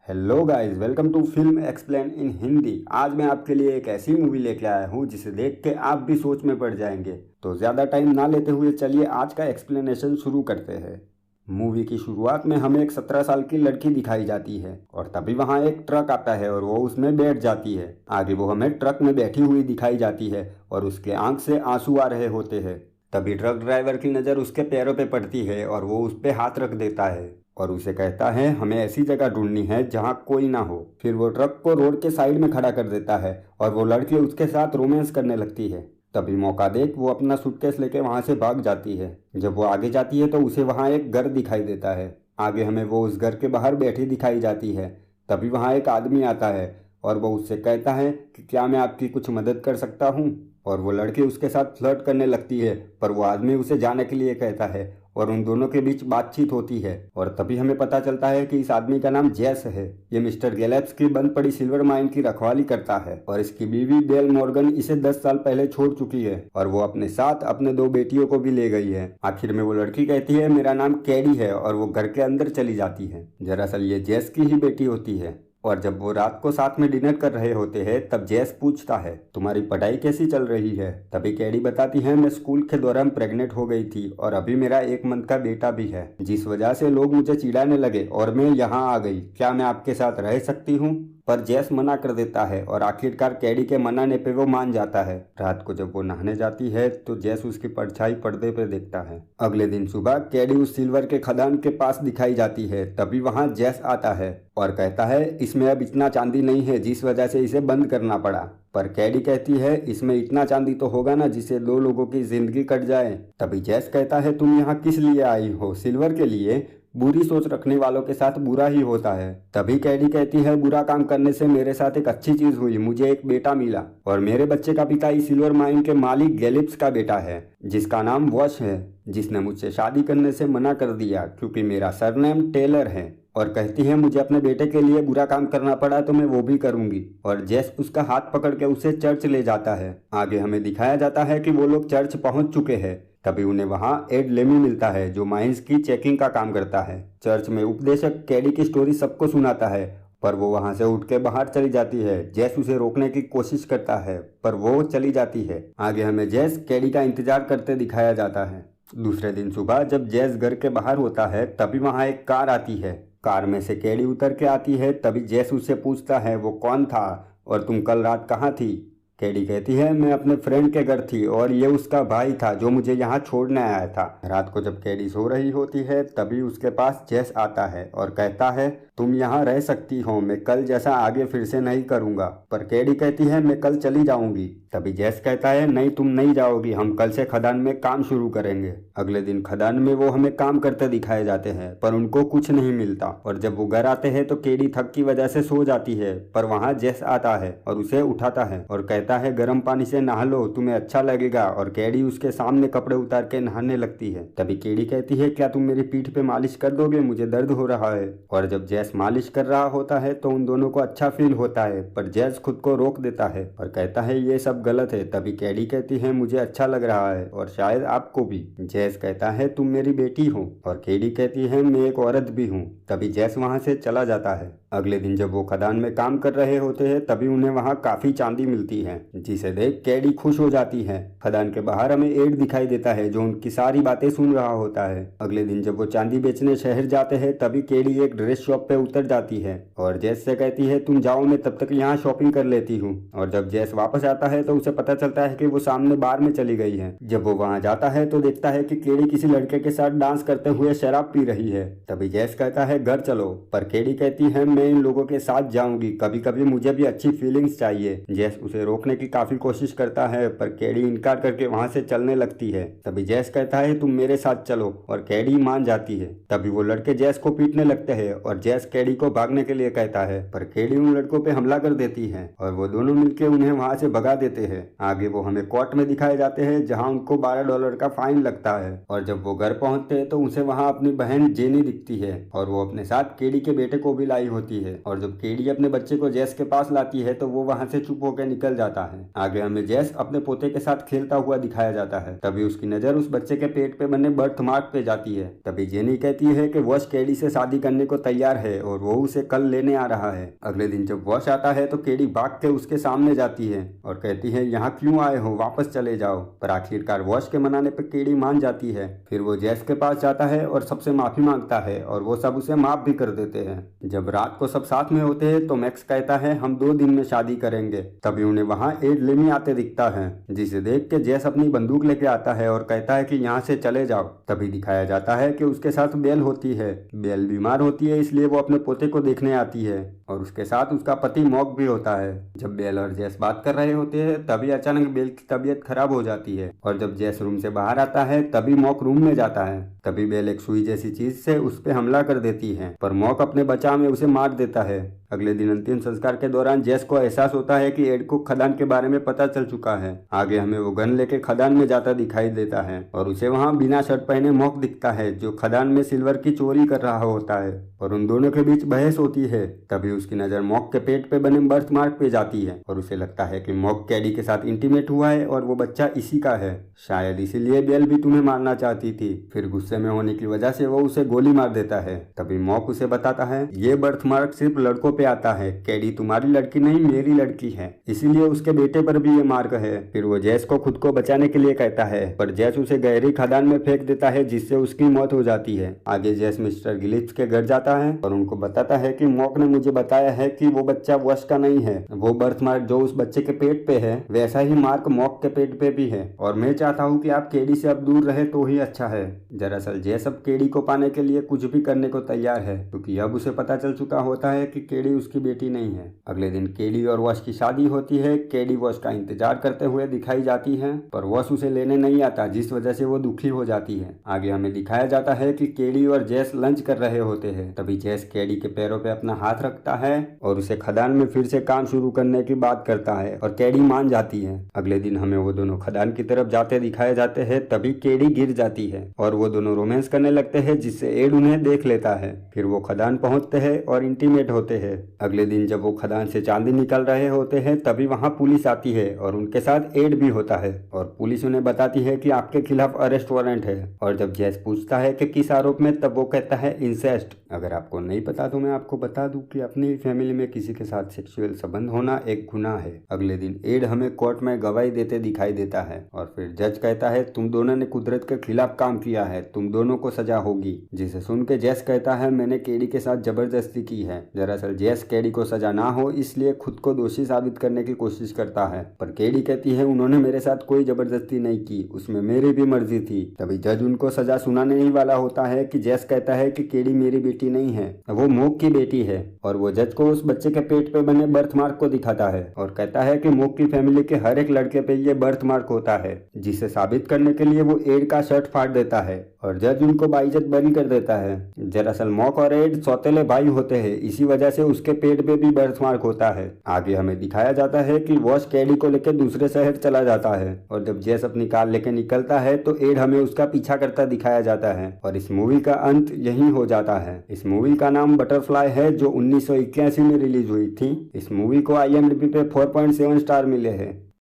Hello guys, welcome to film explain in Hindi. आज मैं आपके लिए एक ऐसी मूवी लेके आया हूँ जिसे देख के आप भी सोच में पड़ जाएंगे। तो ज़्यादा टाइम ना लेते हुए चलिए आज का एक्सप्लेनेशन शुरू करते हैं। मूवी की शुरुआत में हमें एक 17 साल की लड़की दिखाई जाती है और तभी वहाँ एक ट्रक आता है और वो उसमें बैठ जाती है। आगे वो हमें ट्रक में बैठी हुई दिखाई जाती है और उसके आंख से आंसू आ रहे होते हैं। तभी ट्रक ड्राइवर की नज़र उसके पैरों पे पड़ती है और वो उस पे हाथ रख देता है और उसे कहता है हमें ऐसी जगह ढूंढनी है जहाँ कोई ना हो। फिर वो ट्रक को रोड के साइड में खड़ा कर देता है और वो लड़की उसके साथ रोमांस करने लगती है। तभी मौका देख वो अपना सूटकेस लेके वहाँ से भाग जाती है। जब वो आगे जाती है तो उसे वहाँ एक घर दिखाई देता है। आगे हमें वो उस घर के बाहर बैठी दिखाई जाती है। तभी वहाँ एक आदमी आता है और वो उससे कहता है कि क्या मैं आपकी कुछ मदद कर सकता हूँ। और वो लड़की उसके साथ फ्लर्ट करने लगती है पर वो आदमी उसे जाने के लिए कहता है और उन दोनों के बीच बातचीत होती है। और तभी हमें पता चलता है कि इस आदमी का नाम जेस है। ये मिस्टर गैलेप्स की बंद पड़ी सिल्वर माइन की रखवाली करता है और इसकी बीवी बेल मॉर्गन इसे 10 साल पहले छोड़ चुकी है और वो अपने साथ अपने 2 बेटियों को भी ले गई है। आखिर में वो लड़की कहती है मेरा नाम कैडी है और वो घर के अंदर चली जाती है। दरअसल ये जेस की ही बेटी होती है। और जब वो रात को साथ में डिनर कर रहे होते हैं तब जेस पूछता है तुम्हारी पढ़ाई कैसी चल रही है। तभी कैडी बताती है मैं स्कूल के दौरान प्रेग्नेंट हो गई थी और अभी मेरा 1 मंथ का बेटा भी है, जिस वजह से लोग मुझे चिढ़ाने लगे और मैं यहाँ आ गई। क्या मैं आपके साथ रह सकती हूँ। पर जेस मना कर देता है और आखिरकार कैडी के मनाने पे वो मान जाता है। रात को जब वो नहाने जाती है तो जेस उसकी परछाई पर्दे पे देखता है। अगले दिन सुबह कैडी उस सिल्वर के खदान के पास दिखाई जाती है। तभी वहाँ जेस आता है और कहता है इसमें अब इतना चांदी नहीं है जिस वजह से इसे बंद करना पड़ा। पर कैडी कहती है इसमें इतना चांदी तो होगा ना जिससे 2 लोगों की जिंदगी कट जाए। तभी जेस कहता है तुम यहाँ किस लिए आई हो। सिल्वर के लिए। बुरी सोच रखने वालों के साथ बुरा ही होता है। तभी कैडी कहती है बुरा काम करने से मेरे साथ एक अच्छी चीज हुई, मुझे एक बेटा मिला और मेरे बच्चे का पिता इस सिल्वर माइन के मालिक गैलिप्स का बेटा है जिसका नाम वश है, जिसने मुझसे शादी करने से मना कर दिया क्योंकि मेरा सरनेम टेलर है। और कहती है मुझे अपने बेटे के लिए बुरा काम करना पड़ा तो मैं वो भी करूंगी। और जेस उसका हाथ पकड़ के उसे चर्च ले जाता है। आगे हमें दिखाया जाता है कि वो लोग चर्च पहुंच चुके हैं। तभी उन्हें वहां एड लेमी मिलता है जो माइंस की चेकिंग का काम करता है। चर्च में उपदेशक कैडी की स्टोरी सबको सुनाता है पर वो वहां से उठ के बाहर चली जाती है। जेस उसे रोकने की कोशिश करता है पर वो चली जाती है। आगे हमें जेस कैडी का इंतजार करते दिखाया जाता है। दूसरे दिन सुबह जब जेस घर के बाहर होता है तभी वहां एक कार आती है। कार में से कैडी उतर के आती है। तभी जेस उससे पूछता है वो कौन था और तुम कल रात कहाँ थी। कैडी कहती है मैं अपने फ्रेंड के घर थी और ये उसका भाई था जो मुझे यहाँ छोड़ने आया था। रात को जब कैडी सो रही होती है तभी उसके पास जेस आता है और कहता है तुम यहाँ रह सकती हो, मैं कल जैसा आगे फिर से नहीं करूँगा। पर कैडी कहती है मैं कल चली जाऊँगी। तभी जेस कहता है नहीं तुम नहीं जाओगी, हम कल से खदान में काम शुरू करेंगे। अगले दिन खदान में वो हमें काम करते दिखाए जाते हैं पर उनको कुछ नहीं मिलता। और जब वो घर आते हैं तो कैडी थक की वजह से सो जाती है पर वहाँ जेस आता है और उसे उठाता है और कहता है गर्म पानी से नहा लो, तुम्हें अच्छा लगेगा। और कैडी उसके सामने कपड़े उतार के नहाने लगती है। तभी कैडी कहती है क्या तुम मेरी पीठ पे मालिश कर दोगे, मुझे दर्द हो रहा है। और जब जेस मालिश कर रहा होता है तो उन दोनों को अच्छा फील होता है पर जेस खुद को रोक देता है और कहता है ये सब गलत है। तभी कैडी कहती है मुझे अच्छा लग रहा है और शायद आपको भी। जेस कहता है तुम मेरी बेटी हो और कैडी कहती है मैं एक औरत भी हूँ। तभी जेस वहाँ से चला जाता है। अगले दिन जब वो खदान में काम कर रहे होते हैं तभी उन्हें वहाँ काफी चांदी मिलती है जिसे देख कैडी खुश हो जाती है। खदान के बाहर हमें एड दिखाई देता है जो उनकी सारी बातें सुन रहा होता है। अगले दिन जब वो चांदी बेचने शहर जाते हैं तभी कैडी एक ड्रेस शॉप पे उतर जाती है और जेस से कहती है तुम जाओ, मैं तब तक यहाँ शॉपिंग कर लेती हूँ। और जब जेस वापस आता है तो उसे पता चलता है कि वो सामने बार में चली गई है। जब वो वहाँ जाता है तो देखता है कि कैडी किसी लड़के के साथ डांस करते हुए शराब पी रही है। तभी जेस कहता है घर चलो पर कैडी कहती है मैं इन लोगों के साथ जाऊंगी, कभी कभी मुझे भी अच्छी फीलिंग्स चाहिए। जेस उसे रोकने की काफी कोशिश करता है पर कैडी इनकार करके वहाँ से चलने लगती है। तभी जेस कहता है तुम मेरे साथ चलो और कैडी मान जाती है। तभी वो लड़के जेस को पीटने लगते हैं और जेस कैडी को भागने के लिए कहता है पर कैडी उन लड़कों पे हमला कर देती है और वो दोनों मिलकर उन्हें वहाँ से भगा देते हैं। आगे वो हमें कोर्ट में दिखाए जाते हैं जहाँ उनको $12 का फाइन लगता है। और जब वो घर पहुँचते हैं तो उसे वहाँ अपनी बहन जेनी दिखती है और वो अपने साथ कैडी के बेटे को भी लाई होती होती है और जब केडी अपने बच्चे को जैस के पास लाती है तो वो वहाँ से चुप होकर निकल जाता है। आगे हमें जैस अपने पोते के साथ खेलता हुआ दिखाया जाता है। तभी उसकी नजर उस बच्चे के पेट पे बने बर्थ मार्क पे जाती है। तभी जेनी कहती है कि वॉश केडी से शादी करने को तैयार है और वो उसे कल लेने आ रहा है। अगले दिन जब वॉश आता है तो केडी भाग के उसके सामने जाती है और कहती है यहाँ क्यों आए हो, वापस चले जाओ। पर आखिरकार वॉश के मनाने पर केडी मान जाती है। फिर वो जैस के पास जाता है और सबसे माफी मांगता है और वो सब उसे माफ भी कर देते हैं। जब रात को सब साथ में होते हैं तो मैक्स कहता है हम 2 दिन में शादी करेंगे। तभी उन्हें वहाँ एड लेमी आते दिखता है, जिसे देख के जैस अपनी बंदूक लेके आता है और कहता है कि यहाँ से चले जाओ। तभी दिखाया जाता है कि उसके साथ बेल होती है। बेल बीमार होती है इसलिए वो अपने पोते को देखने आती है और उसके साथ उसका पति मॉक भी होता है। जब बेल और जैस बात कर रहे होते हैं तभी अचानक बेल की तबीयत खराब हो जाती है और जब जैस रूम से बाहर आता है तभी मॉक रूम में जाता है। तभी बेल एक सुई जैसी चीज से उस पे हमला कर देती है पर मॉक अपने बचाव में उसे मार देता है। अगले दिन अंतिम संस्कार के दौरान जैस को एहसास होता है कि एड को खदान के बारे में पता चल चुका है। आगे हमें वो गन लेके खदान में जाता दिखाई देता है और उसे वहाँ बिना शर्ट पहने मॉक दिखता है जो खदान में सिल्वर की चोरी कर रहा होता है और उन दोनों के बीच बहस होती है। तभी उसकी नजर मॉक के पेट पे बने बर्थ मार्क पे जाती है और उसे लगता है कि मॉक कैडी के साथ इंटीमेट हुआ है और वो बच्चा इसी का है, शायद इसीलिए बेल भी तुम्हें मारना चाहती थी। फिर गुस्से में होने की वजह से वो उसे गोली मार देता है। तभी मॉक उसे बताता है ये बर्थ मार्क सिर्फ लड़कों पे आता है, कैडी तुम्हारी लड़की नहीं मेरी लड़की है, इसीलिए उसके बेटे पर भी ये मार्क है। फिर वो जैस को खुद को बचाने के लिए कहता है पर जैस उसे गहरी खदान में फेंक देता है जिससे उसकी मौत हो जाती है। आगे जैस मिस्टर गिलिप्स के घर जाता है और उनको बताता है कि मॉक ने मुझे बताया है कि वो बच्चा वश का नहीं है, वो बर्थ मार्क जो उस बच्चे के पेट पे है वैसा ही मार्क मॉक के पेट पे भी है और मैं चाहता हूँ कि आप केडी से अब दूर रहे तो ही अच्छा है। दरअसल जैस अब केडी को पाने के लिए कुछ भी करने को तैयार है क्योंकि अब उसे पता चल चुका होता है कि केडी उसकी बेटी नहीं है। अगले दिन केडी और वश की शादी होती है। केडी वश का इंतजार करते हुए दिखाई जाती है पर वश उसे लेने नहीं आता जिस वजह से वो दुखी हो जाती है। आगे हमें दिखाया जाता है कि केडी और जैस लंच कर रहे होते हैं। तभी जैस केडी के पैरों पे अपना हाथ रखता है और उसे खदान में फिर से काम शुरू करने की बात करता है और केडी मान जाती है। अगले दिन हमें वो दोनों खदान की तरफ जाते दिखाए जाते हैं। तभी केडी गिर जाती है और वो दोनों रोमांस करने लगते हैं जिससे एड उन्हें देख लेता है। फिर वो खदान पहुंचते हैं और इंटीमेट होते हैं। अगले दिन जब वो खदान से चांदी निकल रहे होते हैं तभी वहाँ पुलिस आती है और उनके साथ एड भी होता है और पुलिस उन्हें बताती है कि आपके खिलाफ अरेस्ट वारंट है। और जब जैस पूछता है कि किस आरोप में तब वो कहता है इंसेस्ट। अगर आपको नहीं पता तो मैं आपको बता दूं कि अपनी फैमिली में किसी के साथ सेक्सुअल संबंध होना एक गुनाह है। अगले दिन एड हमें कोर्ट में गवाही देते दिखाई देता है और फिर जज कहता है तुम दोनों ने कुदरत के खिलाफ काम किया है, तुम दोनों को सजा होगी। जिसे सुन के जैस कहता है मैंने केडी के साथ जबरदस्ती की है। दरअसल जैस केडी को सजा ना हो इसलिए खुद को दोषी साबित करने की कोशिश करता है पर केडी कहती है उन्होंने मेरे साथ कोई जबरदस्ती नहीं की, उसमें मेरी भी मर्जी थी। तभी जज उनको सजा सुनाने ही वाला होता है कि जैस कहता है कि केडी मेरी बेटी नहीं है, वो मोक की बेटी है और वो जज को उस बच्चे के पेट पे बने बर्थ मार्क को दिखाता है और कहता है कि मोक की फैमिली के हर एक लड़के पे ये बर्थ मार्क होता है, जिसे साबित करने के लिए वो एड का शर्ट फाड़ देता है और जज उनको बाइज्जत बरी कर देता है। दरअसल मॉक और एड सौतेले भाई होते हैं, इसी वजह से उसके पेट पे भी बर्थ मार्क होता है। आगे हमें दिखाया जाता है कि वॉश केडी को लेकर दूसरे शहर चला जाता है और जब जैस अपनी कार लेकर निकलता है तो एड हमें उसका पीछा करता दिखाया जाता है और इस मूवी का अंत यही हो जाता है। इस मूवी का नाम बटरफ्लाई है जो 1981 में रिलीज हुई थी। इस मूवी को IMDb पे 4.7 स्टार मिले हैं।